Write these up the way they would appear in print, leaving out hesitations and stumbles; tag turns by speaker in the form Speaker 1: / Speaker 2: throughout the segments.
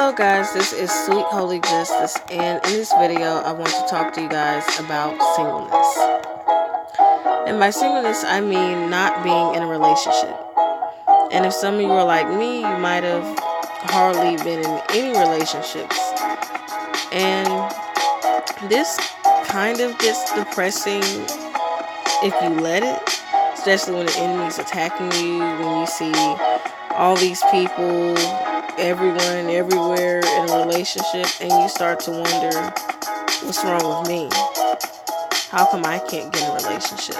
Speaker 1: Hello guys, this is Sweet Holy Justice, and in this video I want to talk to you guys about singleness. And by singleness I mean not being in a relationship. And if some of you are like me, you might have hardly been in any relationships. And this kind of gets depressing if you let it, especially when the enemy is attacking you, when you see all these people, everyone, everywhere in a relationship, and you start to wonder, what's wrong with me? How come I can't get in a relationship?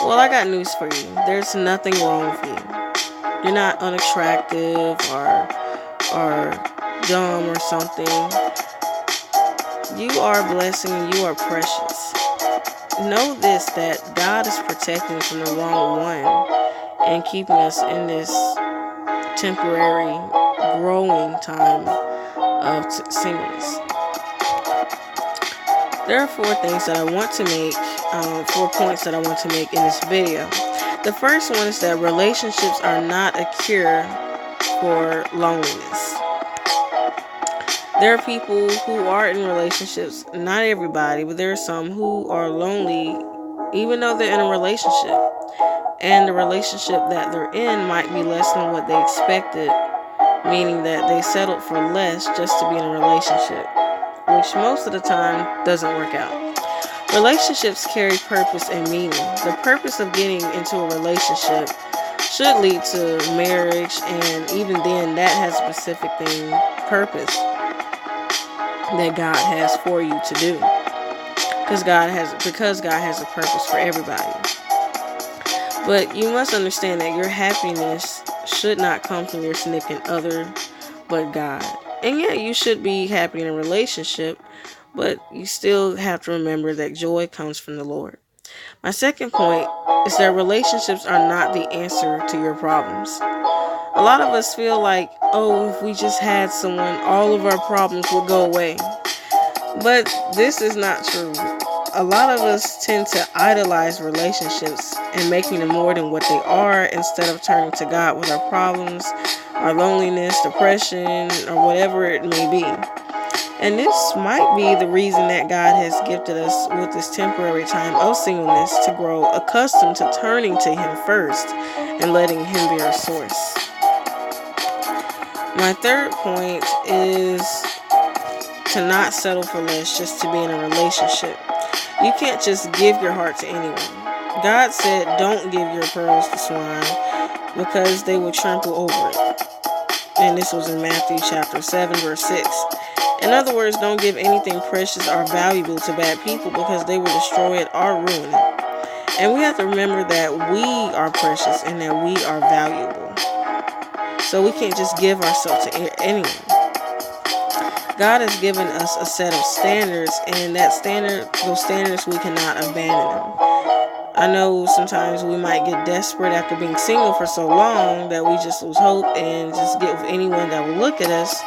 Speaker 1: Well, I got news for you. There's nothing wrong with you. You're not unattractive or dumb or something. You are a blessing and you are precious. Know this, that God is protecting us from the wrong one and keeping us in this temporary growing time of singleness. There are 4 things that I want to make, 4 points that I want to make in this video. The first one is that relationships are not a cure for loneliness. There are people who are in relationships, not everybody, but there are some who are lonely even though they're in a relationship. And the relationship that they're in might be less than what they expected, meaning that they settled for less just to be in a relationship, which most of the time doesn't work out. Relationships carry purpose and meaning. The purpose of getting into a relationship should lead to marriage, and even then that has a specific purpose that God has for you to do. Because God has a purpose for everybody. But you must understand that your happiness should not come from your significant other, but God. And yeah, you should be happy in a relationship, but you still have to remember that joy comes from the Lord. My second point is that relationships are not the answer to your problems. A lot of us feel like, oh, if we just had someone, all of our problems would go away. But this is not true. A lot of us tend to idolize relationships and making them more than what they are instead of turning to God with our problems, our loneliness, depression, or whatever it may be. And this might be the reason that God has gifted us with this temporary time of singleness to grow accustomed to turning to Him first and letting Him be our source. My third point is to not settle for less just to be in a relationship. You can't just give your heart to anyone. God said, don't give your pearls to swine because they will trample over it. And this was in Matthew chapter 7, verse 6. In other words, don't give anything precious or valuable to bad people because they will destroy it or ruin it. And we have to remember that we are precious and that we are valuable. So we can't just give ourselves to anyone. God has given us a set of standards, and those standards, we cannot abandon them. I know sometimes we might get desperate after being single for so long that we just lose hope and just get with anyone that will look at us.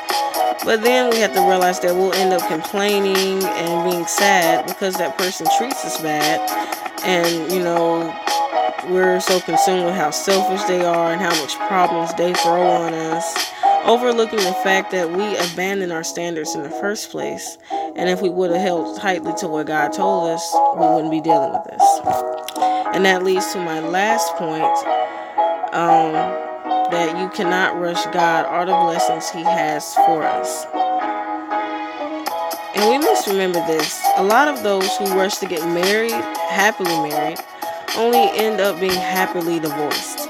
Speaker 1: But then we have to realize that we'll end up complaining and being sad because that person treats us bad. And, we're so consumed with how selfish they are and how much problems they throw on us, overlooking the fact that we abandoned our standards in the first place. And if we would have held tightly to what God told us, we wouldn't be dealing with this. And that leads to my last point, that you cannot rush God or the blessings He has for us. And we must remember this. A lot of those who rush to get married, happily married, only end up being happily divorced.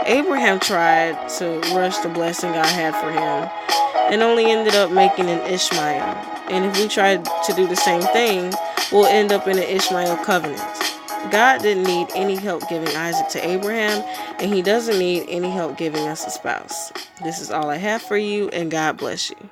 Speaker 1: Abraham tried to rush the blessing God had for him and only ended up making an Ishmael. And if we try to do the same thing, we'll end up in an Ishmael covenant. God didn't need any help giving Isaac to Abraham, and He doesn't need any help giving us a spouse. This is all I have for you, and God bless you.